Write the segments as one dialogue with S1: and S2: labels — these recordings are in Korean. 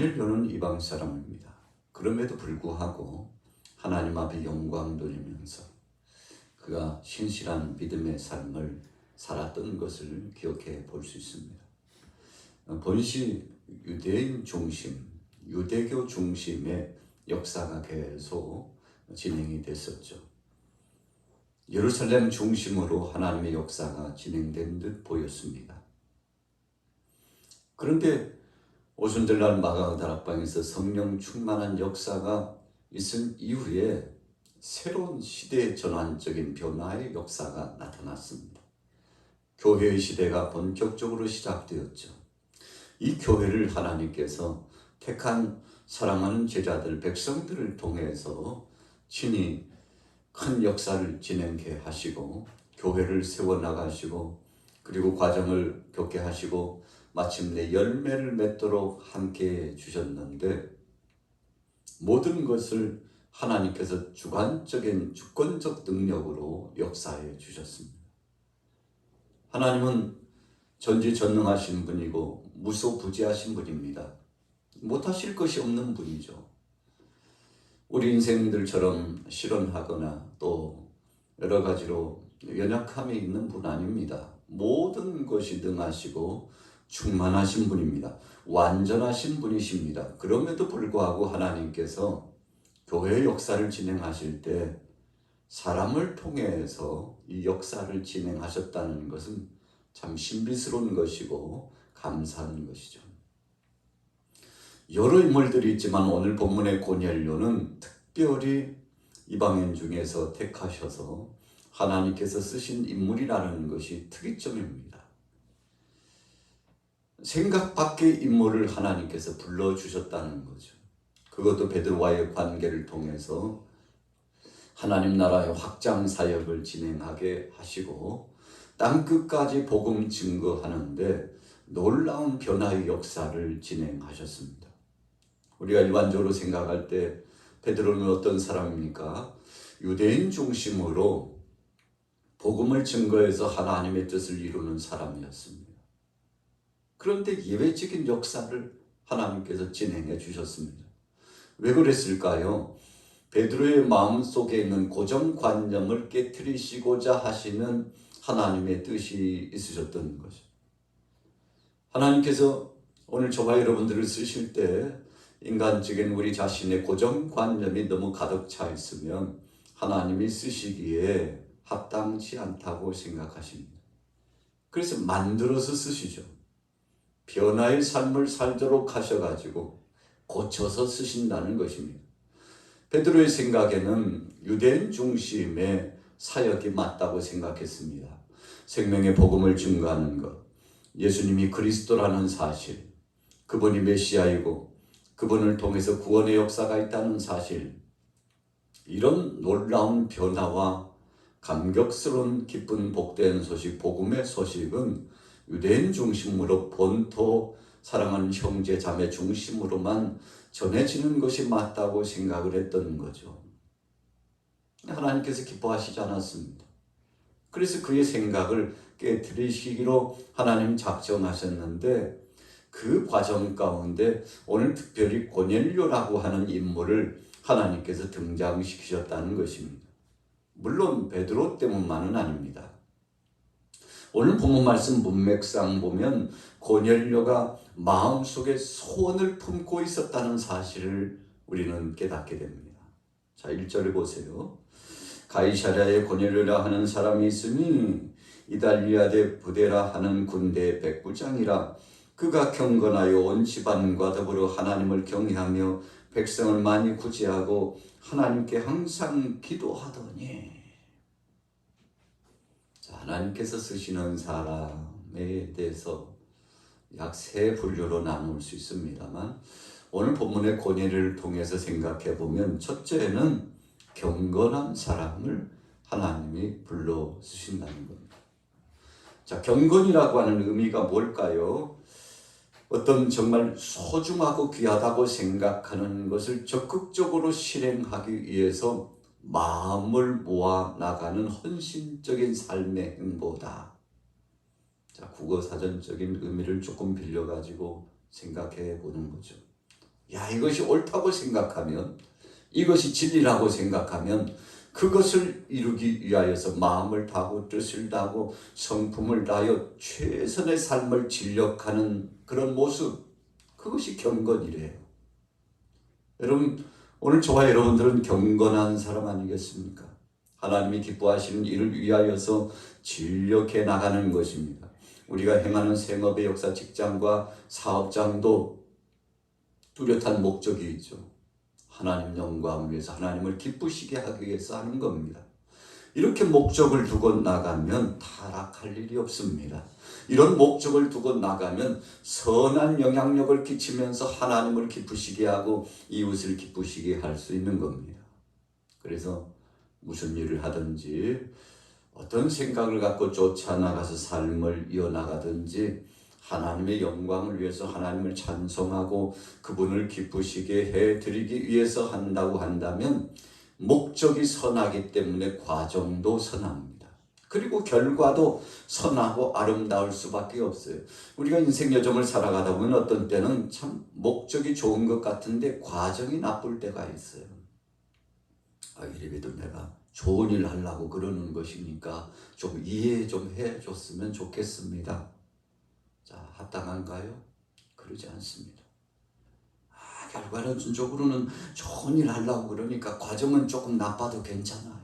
S1: 고넬료는 이방 사람입니다. 그럼에도 불구하고 하나님 앞에 영광 돌리면서 그가 신실한 믿음의 삶을 살았던 것을 기억해 볼 수 있습니다. 본시 유대인 중심, 유대교 중심의 역사가 계속 진행이 됐었죠. 예루살렘 중심으로 하나님의 역사가 진행된 듯 보였습니다. 그런데 오순절날 마가다락방에서 성령 충만한 역사가 있은 이후에 새로운 시대의 전환적인 변화의 역사가 나타났습니다. 교회의 시대가 본격적으로 시작되었죠. 이 교회를 하나님께서 택한 사랑하는 제자들, 백성들을 통해서 친히 큰 역사를 진행케 하시고 교회를 세워나가시고 그리고 과정을 겪게 하시고 마침내 열매를 맺도록 함께 주셨는데 모든 것을 하나님께서 주관적인 주권적 능력으로 역사해 주셨습니다. 하나님은 전지전능하신 분이고 무소부지하신 분입니다. 못하실 것이 없는 분이죠. 우리 인생들처럼 실현하거나 또 여러 가지로 연약함이 있는 분 아닙니다. 모든 것이 능하시고 충만하신 분입니다. 완전하신 분이십니다. 그럼에도 불구하고 하나님께서 교회의 역사를 진행하실 때 사람을 통해서 이 역사를 진행하셨다는 것은 참 신비스러운 것이고 감사한 것이죠. 여러 인물들이 있지만 오늘 본문의 고넬료는 특별히 이방인 중에서 택하셔서 하나님께서 쓰신 인물이라는 것이 특이점입니다. 생각 밖의 인물을 하나님께서 불러주셨다는 거죠. 그것도 베드로와의 관계를 통해서 하나님 나라의 확장 사역을 진행하게 하시고 땅끝까지 복음 증거하는데 놀라운 변화의 역사를 진행하셨습니다. 우리가 일반적으로 생각할 때 베드로는 어떤 사람입니까? 유대인 중심으로 복음을 증거해서 하나님의 뜻을 이루는 사람이었습니다. 그런데 예외적인 역사를 하나님께서 진행해 주셨습니다. 왜 그랬을까요? 베드로의 마음속에 있는 고정관념을 깨트리시고자 하시는 하나님의 뜻이 있으셨던 거죠. 하나님께서 오늘 저와 여러분들을 쓰실 때 인간적인 우리 자신의 고정관념이 너무 가득 차 있으면 하나님이 쓰시기에 합당치 않다고 생각하십니다. 그래서 만들어서 쓰시죠. 변화의 삶을 살도록 하셔가지고 고쳐서 쓰신다는 것입니다. 베드로의 생각에는 유대인 중심의 사역이 맞다고 생각했습니다. 생명의 복음을 증거하는 것, 예수님이 그리스도라는 사실, 그분이 메시아이고 그분을 통해서 구원의 역사가 있다는 사실, 이런 놀라운 변화와 감격스러운 기쁜 복된 소식, 복음의 소식은 유대인 중심으로 본토 사랑하는 형제 자매 중심으로만 전해지는 것이 맞다고 생각을 했던 거죠. 하나님께서 기뻐하시지 않았습니다. 그래서 그의 생각을 깨트리시기로 하나님 작정하셨는데 그 과정 가운데 오늘 특별히 고넬료라고 하는 인물을 하나님께서 등장시키셨다는 것입니다. 물론 베드로 때문만은 아닙니다. 오늘 본문 말씀 문맥상 보면 고넬료가 마음속에 소원을 품고 있었다는 사실을 우리는 깨닫게 됩니다. 자, 1절을 보세요. 가이사랴에 고넬료라 하는 사람이 있으니 이달리아대 부데라 하는 군대의 백부장이라. 그가 경건하여 온 집안과 더불어 하나님을 경외하며 백성을 많이 구제하고 하나님께 항상 기도하더니. 자, 하나님께서 쓰시는 사람에 대해서 약 세 분류로 나눌 수 있습니다만 오늘 본문의 고넬료를 통해서 생각해 보면 첫째는 경건한 사람을 하나님이 불러 쓰신다는 겁니다. 자, 경건이라고 하는 의미가 뭘까요? 어떤 정말 소중하고 귀하다고 생각하는 것을 적극적으로 실행하기 위해서 마음을 모아 나가는 헌신적인 삶의 행보다. 자, 국어사전적인 의미를 조금 빌려가지고 생각해 보는 거죠. 이것이 옳다고 생각하면, 이것이 진리라고 생각하면 그것을 이루기 위하여서 마음을 다하고 뜻을 다하고 성품을 다하여 최선의 삶을 진력하는 그런 모습, 그것이 경건이래요. 여러분, 오늘 저와 여러분들은 경건한 사람 아니겠습니까? 하나님이 기뻐하시는 일을 위하여서 진력해 나가는 것입니다. 우리가 행하는 생업의 역사, 직장과 사업장도 뚜렷한 목적이 있죠. 하나님 영광을 위해서, 하나님을 기쁘시게 하기 위해서 하는 겁니다. 이렇게 목적을 두고 나가면 타락할 일이 없습니다. 이런 목적을 두고 나가면 선한 영향력을 끼치면서 하나님을 기쁘시게 하고 이웃을 기쁘시게 할 수 있는 겁니다. 그래서 무슨 일을 하든지 어떤 생각을 갖고 쫓아나가서 삶을 이어나가든지 하나님의 영광을 위해서 하나님을 찬송하고 그분을 기쁘시게 해드리기 위해서 한다고 한다면 목적이 선하기 때문에 과정도 선합니다. 그리고 결과도 선하고 아름다울 수밖에 없어요. 우리가 인생 여정을 살아가다 보면 어떤 때는 참 목적이 좋은 것 같은데 과정이 나쁠 때가 있어요. 이래봬도 내가 좋은 일 하려고 그러는 것이니까 좀 이해 좀 해줬으면 좋겠습니다. 자, 합당한가요? 그러지 않습니다. 결과는 전적으로는 좋은 일 하려고 그러니까 과정은 조금 나빠도 괜찮아요.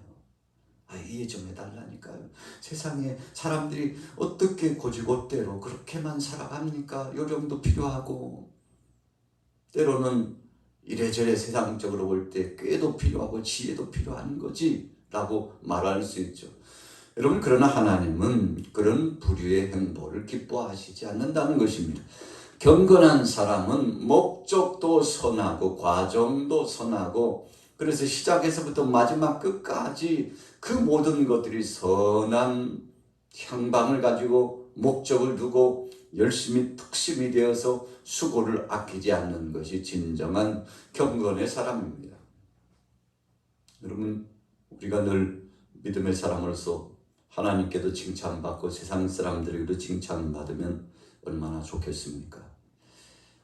S1: 이해 좀 해달라니까요. 세상에 사람들이 어떻게 고지고대로 그렇게만 살아갑니까? 요령도 필요하고 때로는 이래저래 세상적으로 볼 때 꾀도 필요하고 지혜도 필요한 거지 라고 말할 수 있죠. 여러분, 그러나 하나님은 그런 부류의 행보를 기뻐하시지 않는다는 것입니다. 경건한 사람은 목적도 선하고 과정도 선하고 그래서 시작에서부터 마지막 끝까지 그 모든 것들이 선한 향방을 가지고 목적을 두고 열심히 특심이 되어서 수고를 아끼지 않는 것이 진정한 경건의 사람입니다. 여러분, 우리가 늘 믿음의 사람으로서 하나님께도 칭찬받고 세상 사람들에게도 칭찬받으면 얼마나 좋겠습니까?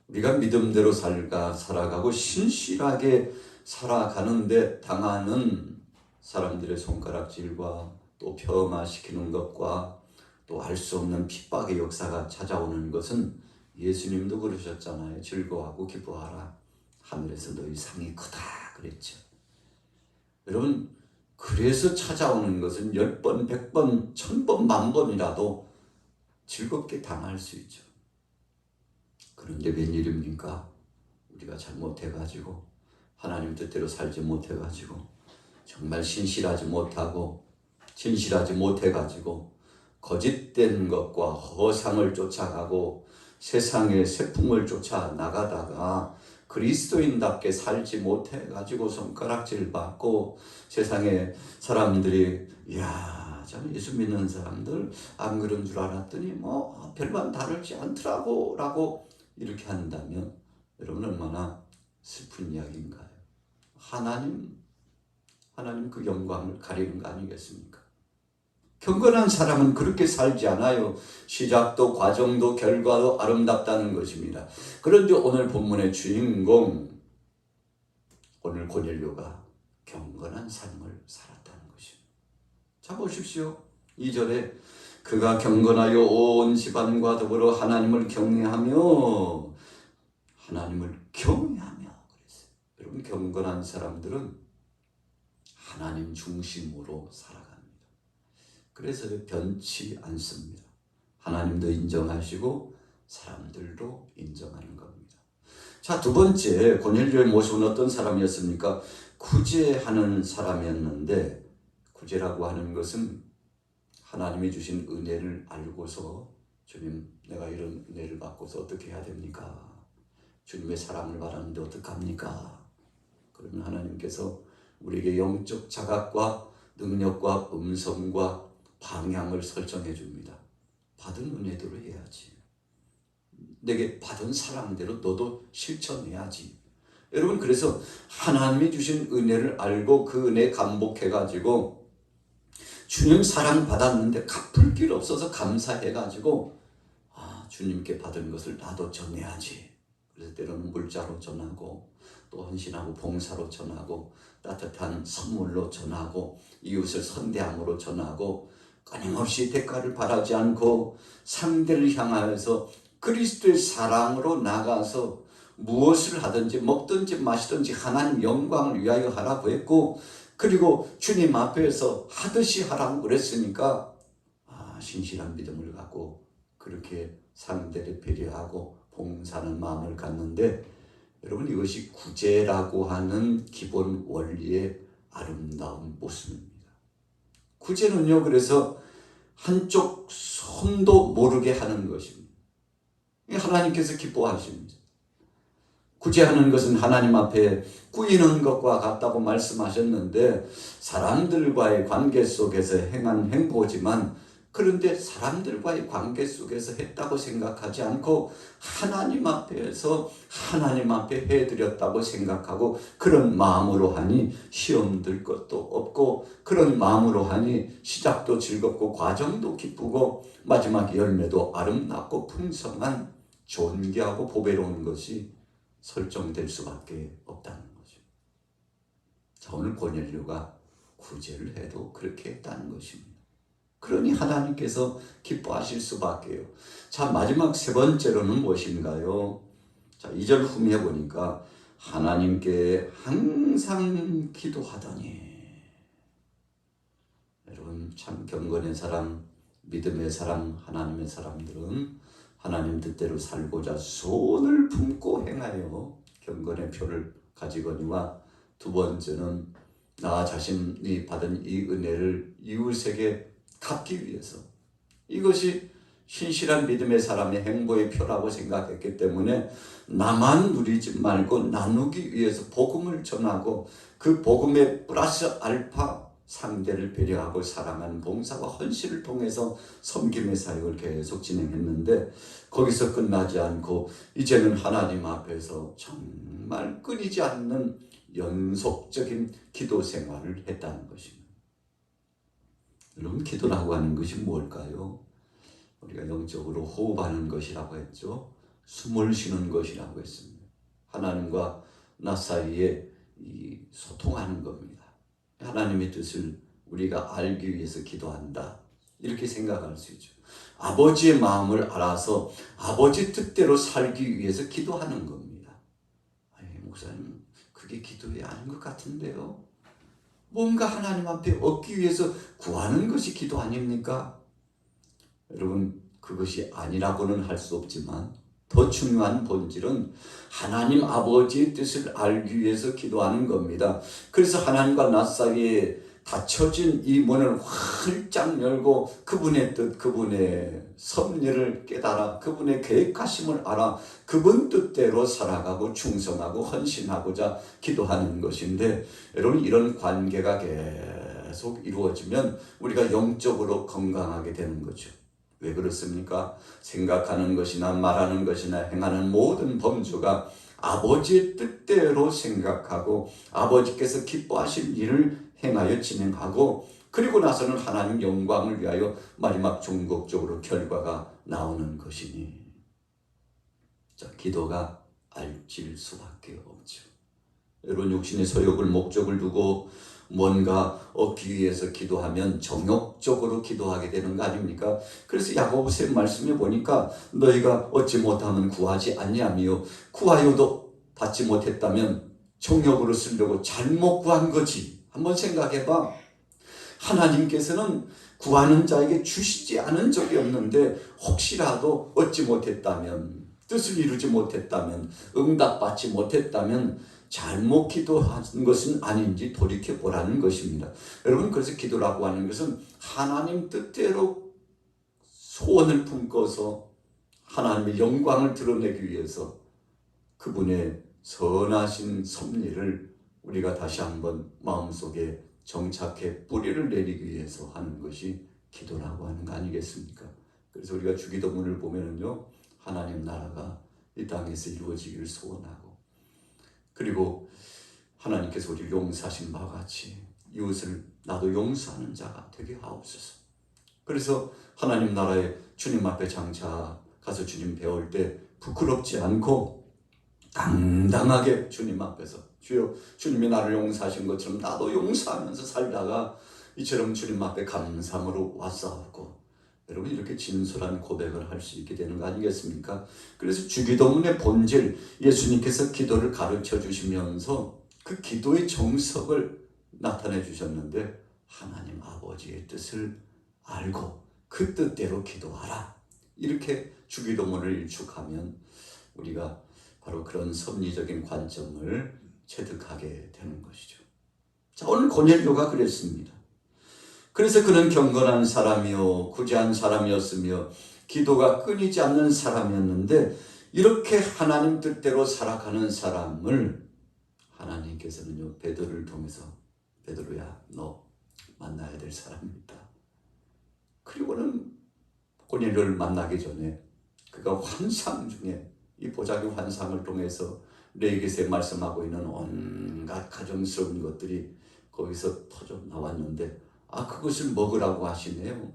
S1: 우리가 믿음대로 살아가고 신실하게 살아가는데 당하는 사람들의 손가락질과 또 폄하시키는 것과 또 알 수 없는 핍박의 역사가 찾아오는 것은 예수님도 그러셨잖아요. 즐거워하고 기뻐하라. 하늘에서 너희 상이 크다 그랬죠. 여러분, 그래서 찾아오는 것은 10번, 100번, 1000번, 10,000번이라도 즐겁게 당할 수 있죠. 그런데 웬일입니까? 우리가 잘못해가지고 하나님 뜻대로 살지 못해가지고 정말 신실하지 못하고 진실하지 못해가지고 거짓된 것과 허상을 쫓아가고 세상의 세풍을 쫓아 나가다가 그리스도인답게 살지 못해가지고 손가락질 받고 세상에 사람들이 참 예수 믿는 사람들 안 그런 줄 알았더니 뭐 별반 다르지 않더라고 라고 이렇게 한다면 여러분 얼마나 슬픈 이야기인가요? 하나님 그 영광을 가리는 거 아니겠습니까? 경건한 사람은 그렇게 살지 않아요. 시작도 과정도 결과도 아름답다는 것입니다. 그런데 오늘 본문의 주인공, 오늘 고넬료가 경건한 삶을 살았다는 것입니다. 자, 보십시오. 2절에 그가 경건하여 온 집안과 더불어 하나님을 경외하며 그랬어요. 여러분, 경건한 사람들은 하나님 중심으로 살아갑니다. 그래서 변치 않습니다. 하나님도 인정하시고 사람들도 인정하는 겁니다. 자, 두 번째, 고넬료의 모습은 어떤 사람이었습니까? 구제하는 사람이었는데, 구제라고 하는 것은 하나님이 주신 은혜를 알고서 주님, 내가 이런 은혜를 받고서 어떻게 해야 됩니까? 주님의 사랑을 받았는데 어떡합니까? 그러면 하나님께서 우리에게 영적 자각과 능력과 음성과 방향을 설정해 줍니다. 받은 은혜대로 해야지. 내게 받은 사랑대로 너도 실천해야지. 여러분, 그래서 하나님이 주신 은혜를 알고 그 은혜 감복해가지고 주님 사랑 받았는데 갚을 길 없어서 감사해가지고 주님께 받은 것을 나도 전해야지. 그래서 때로는 물자로 전하고 또 헌신하고 봉사로 전하고 따뜻한 선물로 전하고 이웃을 선대함으로 전하고 끊임없이 대가를 바라지 않고 상대를 향하여서 그리스도의 사랑으로 나가서 무엇을 하든지 먹든지 마시든지 하나님 영광을 위하여 하라고 했고, 그리고 주님 앞에서 하듯이 하라고 그랬으니까 신실한 믿음을 갖고 그렇게 상대를 배려하고 봉사하는 마음을 갖는데, 여러분 이것이 구제라고 하는 기본 원리의 아름다운 모습입니다. 구제는요, 그래서 한쪽 손도 모르게 하는 것입니다. 하나님께서 기뻐하십니다. 구제하는 것은 하나님 앞에 꾸이는 것과 같다고 말씀하셨는데, 사람들과의 관계 속에서 행한 행보지만, 그런데 사람들과의 관계 속에서 했다고 생각하지 않고 하나님 앞에서 하나님 앞에 해드렸다고 생각하고 그런 마음으로 하니 시험 들 것도 없고, 그런 마음으로 하니 시작도 즐겁고 과정도 기쁘고 마지막 열매도 아름답고 풍성한 존귀하고 보배로운 것이 설정될 수밖에 없다는 거죠. 자, 오늘 고넬료가 구제를 해도 그렇게 했다는 것입니다. 그러니 하나님께서 기뻐하실 수밖에요. 자, 마지막 세 번째로는 무엇인가요? 자, 2절 후미에 보니까 하나님께 항상 기도하더니. 여러분 참 경건의 사람, 믿음의 사람, 하나님의 사람들은 하나님 뜻대로 살고자 손을 품고 행하여 경건의 표를 가지거니와, 두 번째는 나 자신이 받은 이 은혜를 이웃에게 갚기 위해서, 이것이 신실한 믿음의 사람의 행보의 표라고 생각했기 때문에 나만 누리지 말고 나누기 위해서 복음을 전하고 그 복음의 플러스 알파 상대를 배려하고 사랑하는 봉사와 헌신을 통해서 섬김의 사역을 계속 진행했는데, 거기서 끝나지 않고 이제는 하나님 앞에서 정말 끊이지 않는 연속적인 기도 생활을 했다는 것입니다. 여러분 기도라고 하는 것이 뭘까요? 우리가 영적으로 호흡하는 것이라고 했죠. 숨을 쉬는 것이라고 했습니다. 하나님과 나 사이에 소통하는 겁니다. 하나님의 뜻을 우리가 알기 위해서 기도한다, 이렇게 생각할 수 있죠. 아버지의 마음을 알아서 아버지 뜻대로 살기 위해서 기도하는 겁니다. 아니, 목사님 그게 기도가 아닌 것 같은데요. 뭔가 하나님 앞에 얻기 위해서 구하는 것이 기도 아닙니까? 여러분 그것이 아니라고는 할 수 없지만 더 중요한 본질은 하나님 아버지의 뜻을 알기 위해서 기도하는 겁니다. 그래서 하나님과 나 사이에 닫혀진 이 문을 활짝 열고 그분의 뜻, 그분의 섭리를 깨달아 그분의 계획하심을 알아 그분 뜻대로 살아가고 충성하고 헌신하고자 기도하는 것인데, 여러분 이런 관계가 계속 이루어지면 우리가 영적으로 건강하게 되는 거죠. 왜 그렇습니까? 생각하는 것이나 말하는 것이나 행하는 모든 범주가 아버지의 뜻대로 생각하고 아버지께서 기뻐하실 일을 행하여 진행하고, 그리고 나서는 하나님 영광을 위하여 마지막 궁극적으로 결과가 나오는 것이니, 자, 기도가 알질 수밖에 없죠. 여러분 육신의 소욕을 목적을 두고 뭔가 얻기 위해서 기도하면 정욕적으로 기도하게 되는 거 아닙니까? 그래서 야고보서 말씀에 보니까 너희가 얻지 못하면 구하지 아니하며 구하여도 받지 못했다면 정욕으로 쓰려고 잘못 구한 거지. 한번 생각해봐. 하나님께서는 구하는 자에게 주시지 않은 적이 없는데 혹시라도 얻지 못했다면, 뜻을 이루지 못했다면, 응답받지 못했다면 잘못 기도한 것은 아닌지 돌이켜보라는 것입니다. 여러분 그래서 기도라고 하는 것은 하나님 뜻대로 소원을 품고서 하나님의 영광을 드러내기 위해서 그분의 선하신 섭리를 우리가 다시 한번 마음속에 정착해 뿌리를 내리기 위해서 하는 것이 기도라고 하는 거 아니겠습니까? 그래서 우리가 주기도문을 보면은요, 하나님 나라가 이 땅에서 이루어지기를 소원하고, 그리고 하나님께서 우리를 용서하신 바와 같이 이웃을 나도 용서하는 자가 되게 하옵소서. 그래서 하나님 나라에 주님 앞에 장차 가서 주님 배울 때 부끄럽지 않고 당당하게 주님 앞에서 주여 주님이 나를 용서하신 것처럼 나도 용서하면서 살다가 이처럼 주님 앞에 감사함으로 왔사옵고 여러분 이렇게 진솔한 고백을 할 수 있게 되는 거 아니겠습니까? 그래서 주기도문의 본질 예수님께서 기도를 가르쳐 주시면서 그 기도의 정석을 나타내 주셨는데 하나님 아버지의 뜻을 알고 그 뜻대로 기도하라 이렇게 주기도문을 일축하면 우리가 바로 그런 섭리적인 관점을 체득하게 되는 것이죠. 자, 오늘 고넬료가 그랬습니다. 그래서 그는 경건한 사람이요 구제한 사람이었으며 기도가 끊이지 않는 사람이었는데 이렇게 하나님 뜻대로 살아가는 사람을 하나님께서는요 베드로를 통해서 베드로야 너 만나야 될 사람이 있다. 그리고는 고넬료를 만나기 전에 그가 환상 중에 이 보자기 환상을 통해서 레위기서에 말씀하고 있는 온갖 가정스러운 것들이 거기서 터져 나왔는데 그것을 먹으라고 하시네요.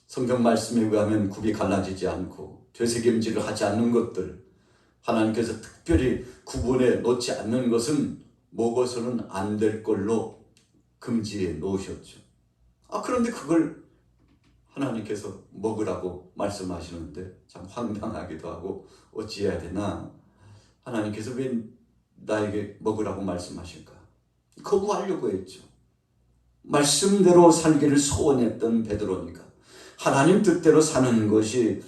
S1: 성경 말씀에 의하면 굽이 갈라지지 않고 되새김질을 하지 않는 것들 하나님께서 특별히 구분해 놓지 않는 것은 먹어서는 안 될 걸로 금지해 놓으셨죠. 그런데 그걸 하나님께서 먹으라고 말씀하시는데 참 황당하기도 하고 어찌해야 되나 하나님께서 왜 나에게 먹으라고 말씀하실까 거부하려고 했죠. 말씀대로 살기를 소원했던 베드로니까 하나님 뜻대로 사는 것이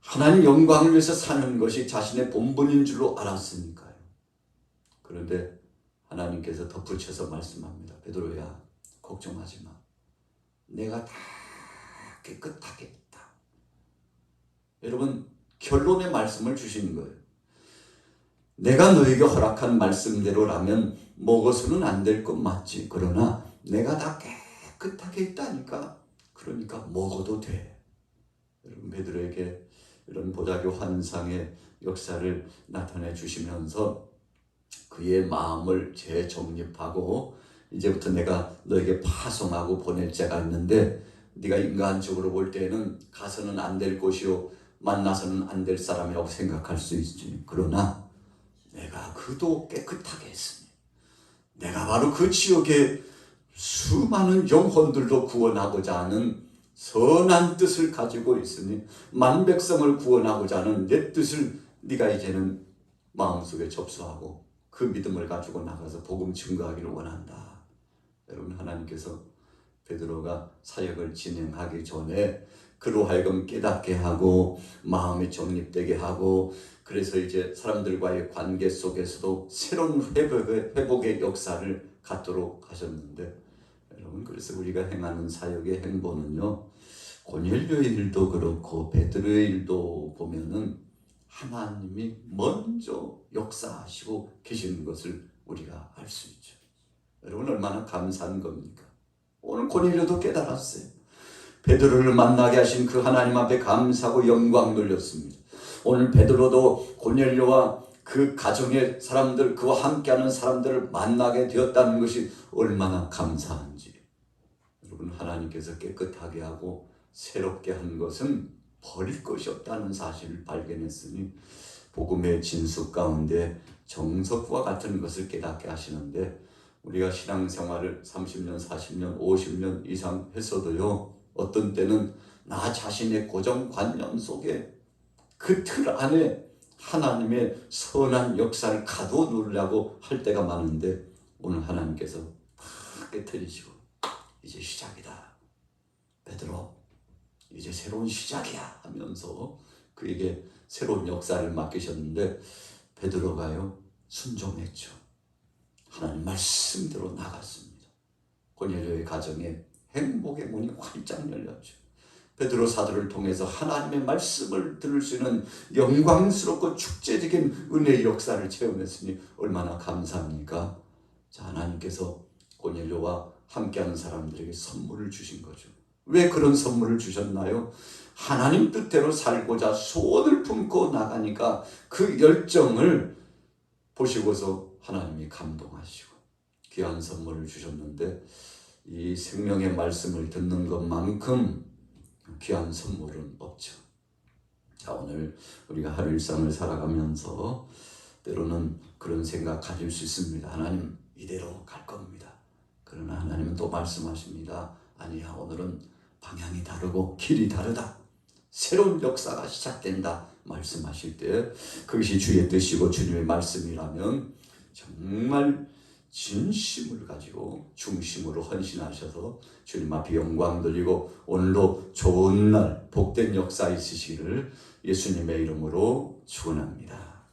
S1: 하나님 영광을 위해서 사는 것이 자신의 본분인 줄로 알았으니까요. 그런데 하나님께서 덧붙여서 말씀합니다. 베드로야 걱정하지 마. 내가 다 깨끗하게 했다. 여러분 결론의 말씀을 주신 거예요. 내가 너에게 허락한 말씀대로라면 먹어서는 안 될 것 맞지. 그러나 내가 다 깨끗하게 했다니까. 그러니까 먹어도 돼. 여러분 베드로에게 이런 보자기 환상의 역사를 나타내 주시면서 그의 마음을 재정립하고 이제부터 내가 너에게 파송하고 보낼 자가 있는데 네가 인간적으로 볼 때는 가서는 안 될 곳이요 만나서는 안 될 사람이라고 생각할 수 있지. 그러나 내가 그도 깨끗하게 했으니 내가 바로 그 지역에 수많은 영혼들도 구원하고자 하는 선한 뜻을 가지고 있으니 만백성을 구원하고자 하는 내 뜻을 네가 이제는 마음속에 접수하고 그 믿음을 가지고 나가서 복음 증거하기를 원한다. 여러분 하나님께서 베드로가 사역을 진행하기 전에 그로 하여금 깨닫게 하고 마음이 정립되게 하고 그래서 이제 사람들과의 관계 속에서도 새로운 회복의 역사를 갖도록 하셨는데 여러분 그래서 우리가 행하는 사역의 행보는요 고넬료의 일도 그렇고 베드로의 일도 보면은 하나님이 먼저 역사하시고 계시는 것을 우리가 알 수 있죠. 여러분 얼마나 감사한 겁니까? 오늘 고넬료도 깨달았어요. 베드로를 만나게 하신 그 하나님 앞에 감사하고 영광 돌렸습니다. 오늘 베드로도 고넬료와 그 가정의 사람들, 그와 함께하는 사람들을 만나게 되었다는 것이 얼마나 감사한지. 여러분 하나님께서 깨끗하게 하고 새롭게 한 것은 버릴 것이 없다는 사실을 발견했으니 복음의 진수 가운데 정석과 같은 것을 깨닫게 하시는데 우리가 신앙생활을 30년, 40년, 50년 이상 했어도요 어떤 때는 나 자신의 고정관념 속에 그 틀 안에 하나님의 선한 역사를 가둬놓으려고 할 때가 많은데 오늘 하나님께서 다 깨트리시고 이제 시작이다. 베드로 이제 새로운 시작이야 하면서 그에게 새로운 역사를 맡기셨는데 베드로가요 순종했죠. 하나님 말씀대로 나갔습니다. 고넬료의 가정에 행복의 문이 활짝 열렸죠. 베드로 사도를 통해서 하나님의 말씀을 들을 수 있는 영광스럽고 축제적인 은혜의 역사를 체험했으니 얼마나 감사합니까? 자, 하나님께서 고넬료와 함께하는 사람들에게 선물을 주신 거죠. 왜 그런 선물을 주셨나요? 하나님 뜻대로 살고자 소원을 품고 나가니까 그 열정을 보시고서 하나님이 감동하시고 귀한 선물을 주셨는데 이 생명의 말씀을 듣는 것만큼 귀한 선물은 없죠. 자, 오늘 우리가 하루 일상을 살아가면서 때로는 그런 생각 가질 수 있습니다. 하나님 이대로 갈 겁니다. 그러나 하나님은 또 말씀하십니다. 아니야, 오늘은 방향이 다르고 길이 다르다. 새로운 역사가 시작된다 말씀하실 때 그것이 주의 뜻이고 주님의 말씀이라면 정말 진심을 가지고 중심으로 헌신하셔서 주님 앞에 영광 돌리고 오늘도 좋은 날 복된 역사 있으시기를 예수님의 이름으로 축원합니다.